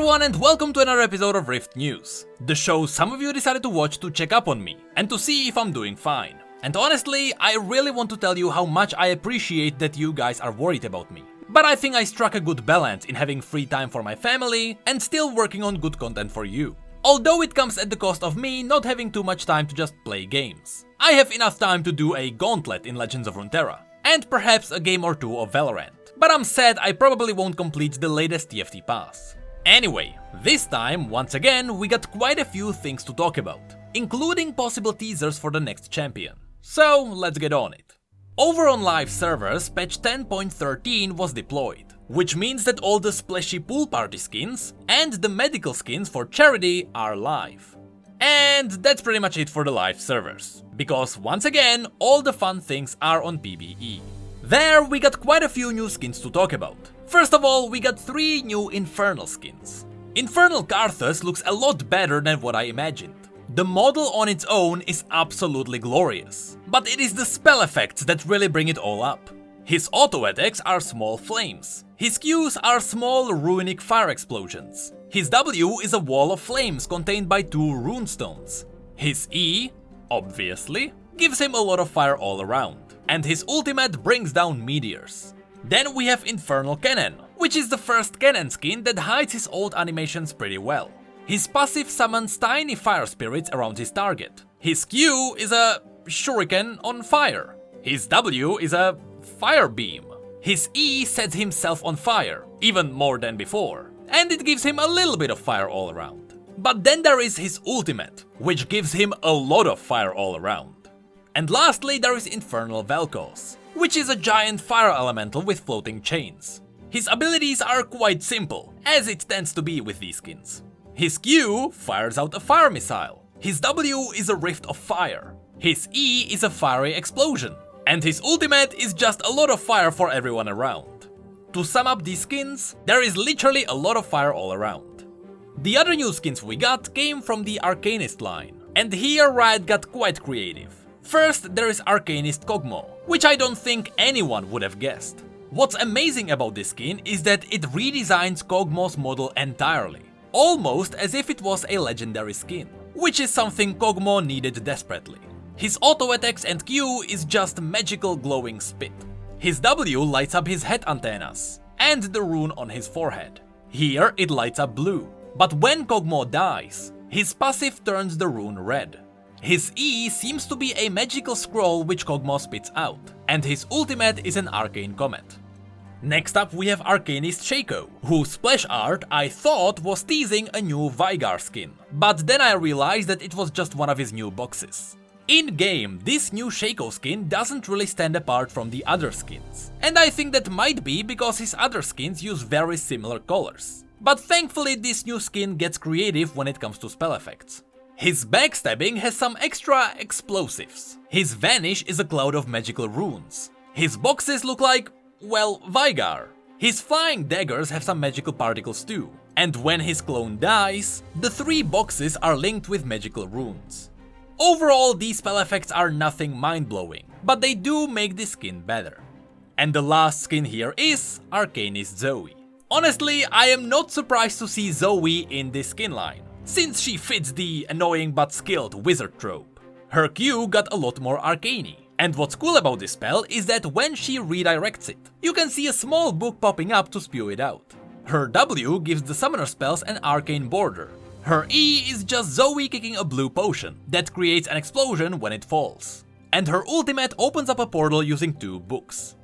everyone and welcome to another episode of Rift News, the show some of you decided to watch to check up on me and to see if I'm doing fine. And honestly, I really want to tell you how much I appreciate that you guys are worried about me. But I think I struck a good balance in having free time for my family and still working on good content for you. Although it comes at the cost of me not having too much time to just play games. I have enough time to do a gauntlet in Legends of Runeterra, and perhaps a game or two of Valorant. But I'm sad I probably won't complete the latest TFT pass. Anyway, this time, once again, we got quite a few things to talk about, including possible teasers for the next champion. So, let's get on it. Over on live servers, patch 10.13 was deployed, which means that all the splashy pool party skins and the medical skins for charity are live. And that's pretty much it for the live servers, because once again, all the fun things are on PBE. There we got quite a few new skins to talk about. First of all, we got 3 new Infernal skins. Infernal Karthus looks a lot better than what I imagined. The model on its own is absolutely glorious, but it is the spell effects that really bring it all up. His auto attacks are small flames. His Qs are small runic fire explosions. His W is a wall of flames contained by 2 runestones. His E, obviously, gives him a lot of fire all around. And his ultimate brings down meteors. Then we have Infernal Cannon, which is the first cannon skin that hides his old animations pretty well. His passive summons tiny fire spirits around his target. His Q is a shuriken on fire. His W is a fire beam. His E sets himself on fire, even more than before, and it gives him a little bit of fire all around. But then there is his ultimate, which gives him a lot of fire all around. And lastly, there is Infernal Vel'Koz, which is a giant fire elemental with floating chains. His abilities are quite simple, as it tends to be with these skins. His Q fires out a fire missile. His W is a rift of fire. His E is a fiery explosion. And his ultimate is just a lot of fire for everyone around. To sum up these skins, there is literally a lot of fire all around. The other new skins we got came from the Arcanist line, and here Riot got quite creative. First, there is Arcanist Kog'Maw, which I don't think anyone would have guessed. What's amazing about this skin is that it redesigns Kog'Maw's model entirely, almost as if it was a legendary skin, which is something Kog'Maw needed desperately. His auto attacks and Q is just magical glowing spit. His W lights up his head antennas, and the rune on his forehead. Here it lights up blue, but when Kog'Maw dies, his passive turns the rune red. His E seems to be a magical scroll which Kog'Maw spits out, and his ultimate is an arcane comet. Next up we have Arcanist Shaco, whose splash art I thought was teasing a new Veigar skin, but then I realized that it was just one of his new boxes. In-game, this new Shaco skin doesn't really stand apart from the other skins, and I think that might be because his other skins use very similar colors. But thankfully this new skin gets creative when it comes to spell effects. His backstabbing has some extra explosives. His vanish is a cloud of magical runes. His boxes look like, well, Veigar. His flying daggers have some magical particles too. And when his clone dies, the 3 boxes are linked with magical runes. Overall, these spell effects are nothing mind-blowing, but they do make the skin better. And the last skin here is Arcanist Zoe. Honestly, I am not surprised to see Zoe in this skin line, since she fits the annoying but skilled wizard trope. Her Q got a lot more arcane, and what's cool about this spell is that when she redirects it, you can see a small book popping up to spew it out. Her W gives the summoner spells an arcane border. Her E is just Zoe kicking a blue potion that creates an explosion when it falls. And her ultimate opens up a portal using 2 books.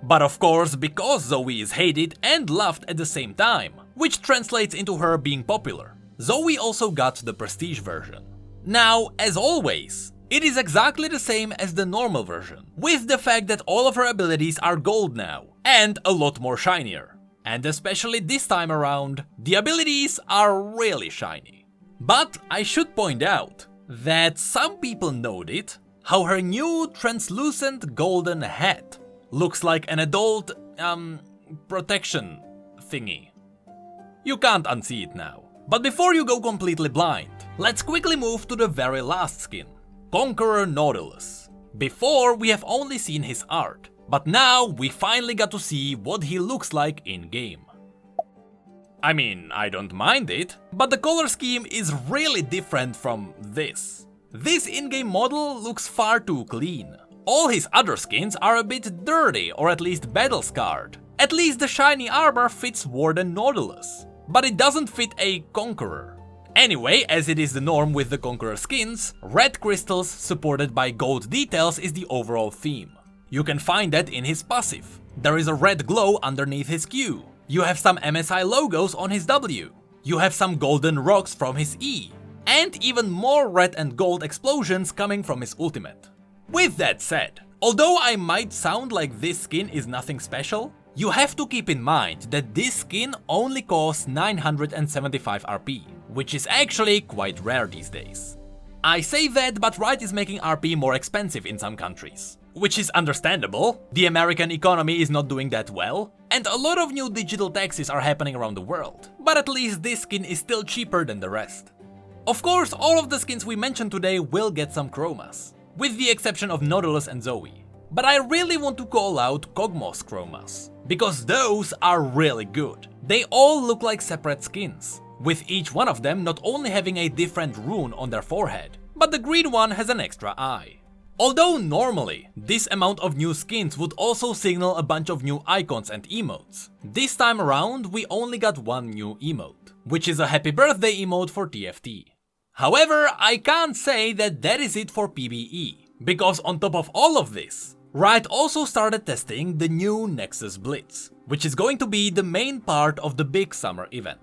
But of course, because Zoe is hated and loved at the same time, which translates into her being popular, Zoe also got the prestige version. Now, as always, it is exactly the same as the normal version, with the fact that all of her abilities are gold now, and a lot more shinier. And especially this time around, the abilities are really shiny. But I should point out that some people noted how her new translucent golden hat looks like an adult, protection thingy. You can't unsee it now. But before you go completely blind, let's quickly move to the very last skin, Conqueror Nautilus. Before, we have only seen his art, but now we finally got to see what he looks like in-game. I mean, I don't mind it, but the color scheme is really different from this. This in-game model looks far too clean. All his other skins are a bit dirty or at least battle-scarred. At least the shiny armor fits Warden Nautilus, but it doesn't fit a Conqueror. Anyway, as it is the norm with the Conqueror skins, red crystals supported by gold details is the overall theme. You can find that in his passive. There is a red glow underneath his Q. You have some MSI logos on his W. You have some golden rocks from his E. And even more red and gold explosions coming from his ultimate. With that said, although I might sound like this skin is nothing special, you have to keep in mind that this skin only costs 975 RP, which is actually quite rare these days. I say that, but Riot is making RP more expensive in some countries. Which is understandable, the American economy is not doing that well, and a lot of new digital taxes are happening around the world, but at least this skin is still cheaper than the rest. Of course, all of the skins we mentioned today will get some chromas, with the exception of Nautilus and Zoe. But I really want to call out Kog'Maw's chromas, because those are really good. They all look like separate skins, with each one of them not only having a different rune on their forehead, but the green one has an extra eye. Although normally, this amount of new skins would also signal a bunch of new icons and emotes, this time around we only got one new emote, which is a happy birthday emote for TFT. However, I can't say that that is it for PvE, because on top of all of this, Riot also started testing the new Nexus Blitz, which is going to be the main part of the big summer event.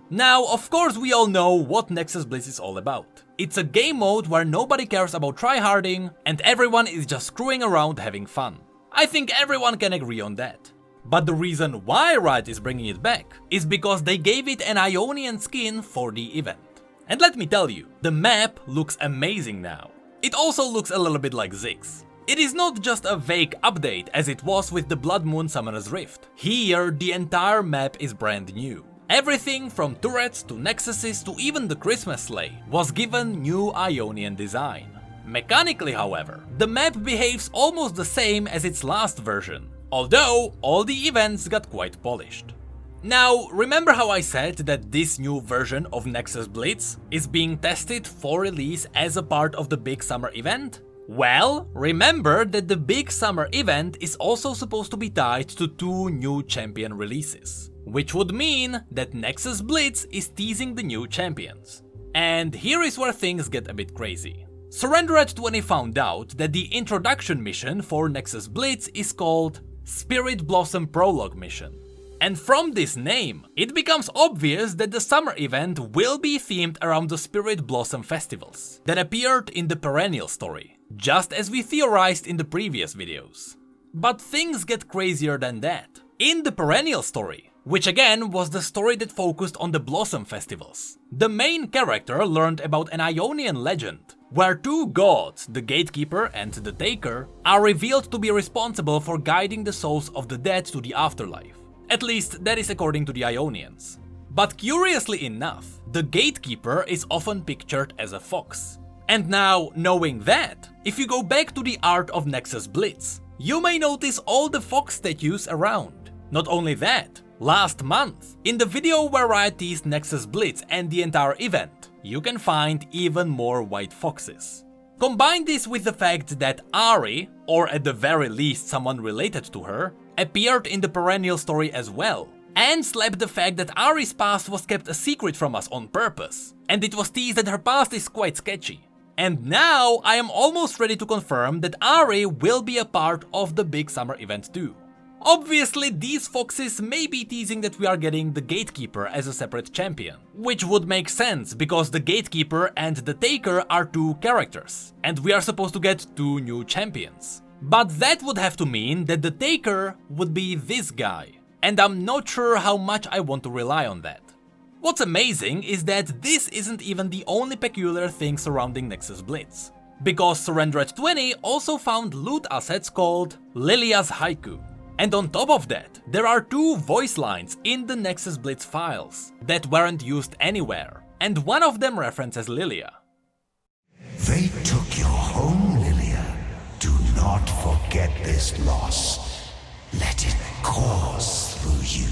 Now, of course we all know what Nexus Blitz is all about. It's a game mode where nobody cares about tryharding and everyone is just screwing around having fun. I think everyone can agree on that. But the reason why Riot is bringing it back is because they gave it an Ionian skin for the event. And let me tell you, the map looks amazing now. It also looks a little bit like Ziggs. It is not just a vague update as it was with the Blood Moon Summoner's Rift. Here, the entire map is brand new. Everything from turrets to nexuses to even the Christmas sleigh was given new Ionian design. Mechanically, however, the map behaves almost the same as its last version, although all the events got quite polished. Now, remember how I said that this new version of Nexus Blitz is being tested for release as a part of the big summer event? Well, remember that the big summer event is also supposed to be tied to 2 new champion releases. Which would mean that Nexus Blitz is teasing the new champions. And here is where things get a bit crazy. Surrender at 20 found out that the introduction mission for Nexus Blitz is called Spirit Blossom Prologue Mission. And from this name, it becomes obvious that the summer event will be themed around the Spirit Blossom festivals that appeared in the Perennial story, just as we theorized in the previous videos. But things get crazier than that. In the Perennial story, which again was the story that focused on the Blossom festivals, the main character learned about an Ionian legend, where 2 gods, the Gatekeeper and the Taker, are revealed to be responsible for guiding the souls of the dead to the afterlife. At least that is according to the Ionians. But curiously enough, the Gatekeeper is often pictured as a fox. And now, knowing that, if you go back to the art of Nexus Blitz, you may notice all the fox statues around. Not only that, last month, in the video where Riot teased Nexus Blitz and the entire event, you can find even more white foxes. Combine this with the fact that Ahri, or at the very least someone related to her, appeared in the Perennial story as well, and slap the fact that Ahri's past was kept a secret from us on purpose, and it was teased that her past is quite sketchy. And now I am almost ready to confirm that Ahri will be a part of the big summer event too. Obviously, these foxes may be teasing that we are getting the Gatekeeper as a separate champion, which would make sense because the Gatekeeper and the Taker are 2 characters, and we are supposed to get 2 new champions. But that would have to mean that the Taker would be this guy, and I'm not sure how much I want to rely on that. What's amazing is that this isn't even the only peculiar thing surrounding Nexus Blitz, because Surrender at 20 also found loot assets called Lilia's Haiku. And on top of that, there are 2 voice lines in the Nexus Blitz files that weren't used anywhere, and one of them references Lilia. They took your home, Lilia. Do not forget this loss. Let it course through you.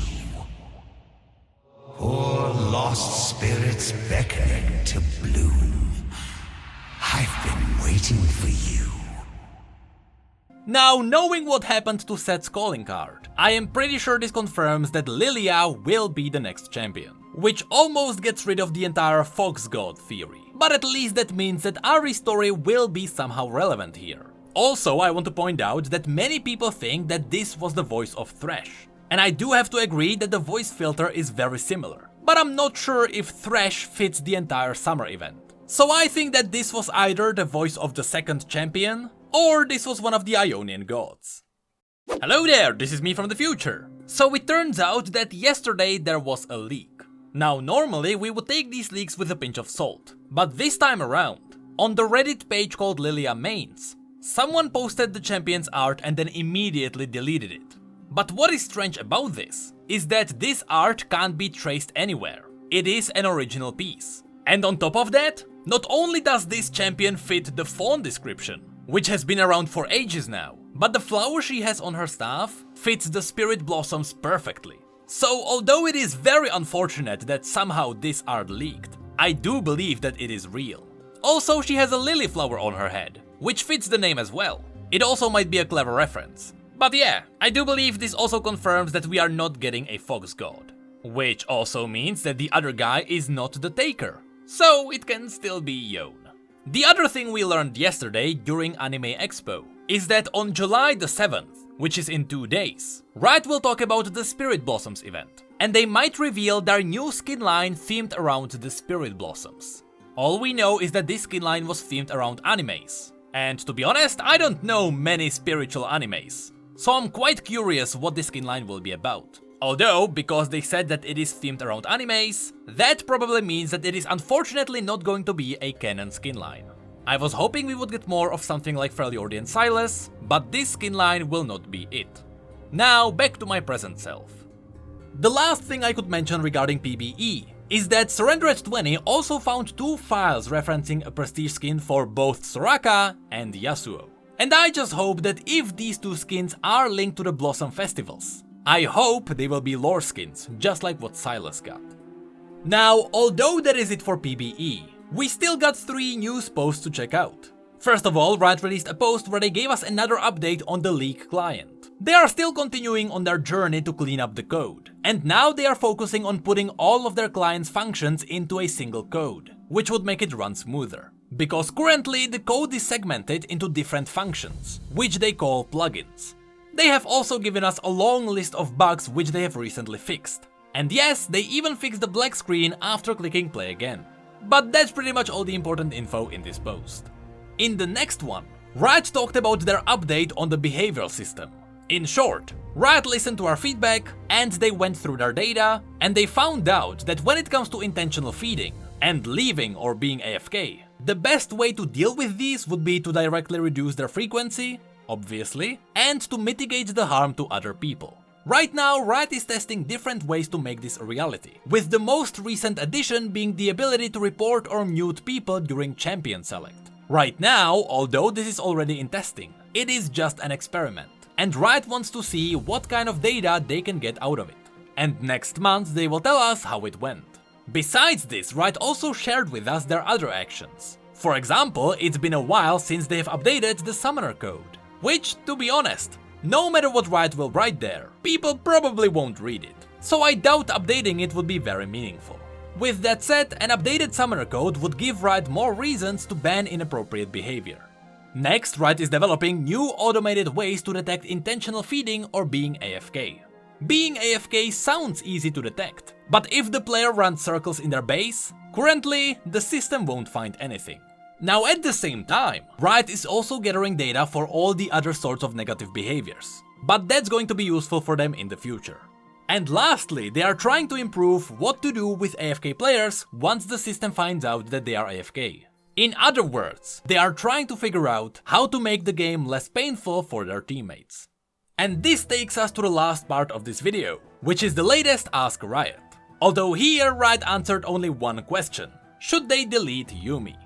spirits beckoning to bloom. I've been waiting for you. Now, knowing what happened to Seth's calling card, I am pretty sure this confirms that Lilia will be the next champion, which almost gets rid of the entire Fox God theory. But at least that means that Ari's story will be somehow relevant here. Also, I want to point out that many people think that this was the voice of Thresh. And I do have to agree that the voice filter is very similar. But I'm not sure if Thresh fits the entire summer event. So I think that this was either the voice of the second champion, or this was one of the Ionian gods. Hello there, this is me from the future. So it turns out that yesterday there was a leak. Now normally we would take these leaks with a pinch of salt, but this time around, on the Reddit page called Lilia Mains, someone posted the champion's art and then immediately deleted it. But what is strange about this is that this art can't be traced anywhere. It is an original piece. And on top of that, not only does this champion fit the font description, which has been around for ages now, but the flower she has on her staff fits the spirit blossoms perfectly. So although it is very unfortunate that somehow this art leaked, I do believe that it is real. Also, she has a lily flower on her head, which fits the name as well. It also might be a clever reference. But yeah, I do believe this also confirms that we are not getting a Fox God. Which also means that the other guy is not the Taker. So it can still be Yone. The other thing we learned yesterday during Anime Expo is that on July the 7th, which is in 2 days, Riot will talk about the Spirit Blossoms event, and they might reveal their new skin line themed around the Spirit Blossoms. All we know is that this skin line was themed around animes, and to be honest, I don't know many spiritual animes, so I'm quite curious what this skin line will be about. Although, because they said that it is themed around animes, that probably means that it is unfortunately not going to be a canon skin line. I was hoping we would get more of something like Freljordi and Silas, but this skin line will not be it. Now, back to my present self. The last thing I could mention regarding PBE is that Surrender@20 also found 2 files referencing a prestige skin for both Soraka and Yasuo. And I just hope that if these 2 skins are linked to the Blossom festivals, I hope they will be lore skins, just like what Silas got. Now, although that is it for PBE, we still got 3 news posts to check out. First of all, Riot released a post where they gave us another update on the League client. They are still continuing on their journey to clean up the code, and now they are focusing on putting all of their client's functions into a single code, which would make it run smoother. Because currently the code is segmented into different functions, which they call plugins. They have also given us a long list of bugs which they have recently fixed. And yes, they even fixed the black screen after clicking play again. But that's pretty much all the important info in this post. In the next one, Riot talked about their update on the behavioral system. In short, Riot listened to our feedback and they went through their data and they found out that when it comes to intentional feeding and leaving or being AFK, the best way to deal with these would be to directly reduce their frequency, obviously, and to mitigate the harm to other people. Right now, Riot is testing different ways to make this a reality, with the most recent addition being the ability to report or mute people during champion select. Right now, although this is already in testing, it is just an experiment, and Riot wants to see what kind of data they can get out of it. And next month they will tell us how it went. Besides this, Riot also shared with us their other actions. For example, it's been a while since they have updated the summoner code, which, to be honest, no matter what Riot will write there, people probably won't read it, so I doubt updating it would be very meaningful. With that said, an updated summoner code would give Riot more reasons to ban inappropriate behavior. Next, Riot is developing new automated ways to detect intentional feeding or being AFK. Being AFK sounds easy to detect, but if the player runs circles in their base, currently the system won't find anything. Now at the same time, Riot is also gathering data for all the other sorts of negative behaviors, but that's going to be useful for them in the future. And lastly, they are trying to improve what to do with AFK players once the system finds out that they are AFK. In other words, they are trying to figure out how to make the game less painful for their teammates. And this takes us to the last part of this video, which is the latest Ask Riot. Although here Riot answered only one question: should they delete Yuumi?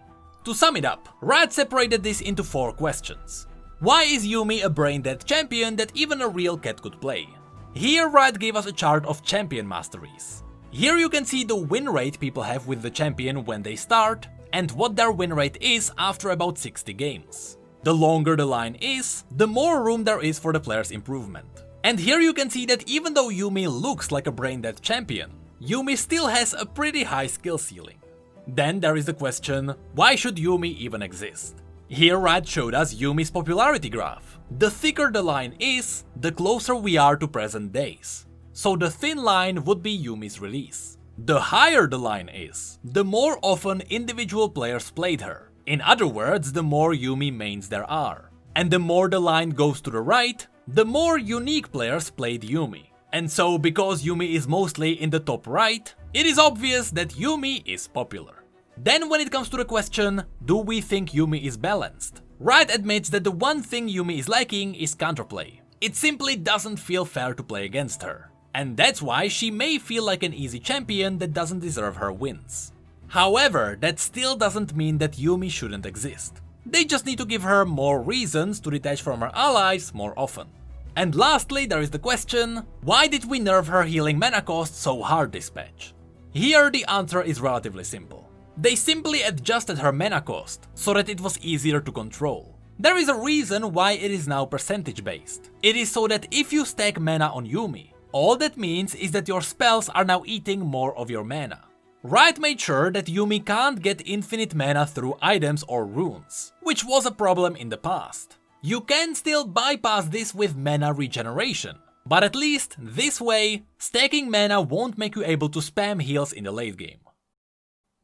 To sum it up, Riot separated this into 4 questions. Why is Yuumi a brain-dead champion that even a real cat could play? Here Riot gave us a chart of champion masteries. Here you can see the win rate people have with the champion when they start, and what their win rate is after about 60 games. The longer the line is, the more room there is for the player's improvement. And here you can see that even though Yuumi looks like a brain-dead champion, Yuumi still has a pretty high skill ceiling. Then there is the question, why should Yuumi even exist? Here Riot showed us Yuumi's popularity graph. The thicker the line is, the closer we are to present days. So the thin line would be Yuumi's release. The higher the line is, the more often individual players played her. In other words, the more Yuumi mains there are. And the more the line goes to the right, the more unique players played Yuumi. And so, because Yuumi is mostly in the top right, it is obvious that Yuumi is popular. Then when it comes to the question, do we think Yuumi is balanced? Riot admits that the one thing Yuumi is lacking is counterplay. It simply doesn't feel fair to play against her. And that's why she may feel like an easy champion that doesn't deserve her wins. However, that still doesn't mean that Yuumi shouldn't exist. They just need to give her more reasons to detach from her allies more often. And lastly, there is the question, why did we nerf her healing mana cost so hard this patch? Here the answer is relatively simple. They simply adjusted her mana cost, so that it was easier to control. There is a reason why it is now percentage based. It is so that if you stack mana on Yuumi, all that means is that your spells are now eating more of your mana. Riot made sure that Yuumi can't get infinite mana through items or runes, which was a problem in the past. You can still bypass this with mana regeneration, but at least this way, stacking mana won't make you able to spam heals in the late game.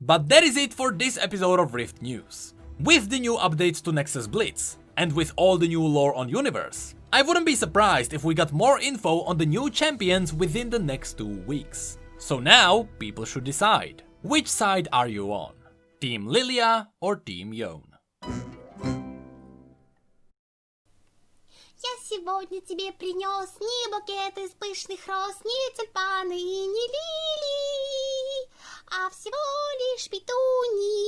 But that is it for this episode of Rift News. With the new updates to Nexus Blitz, and with all the new lore on Universe, I wouldn't be surprised if we got more info on the new champions within the next 2 weeks. So now, people should decide. Which side are you on? Team Lilia or Team Yone? Я сегодня тебе принес не букет из пышных роз, не тюльпаны и не лилии, а всего лишь петунии.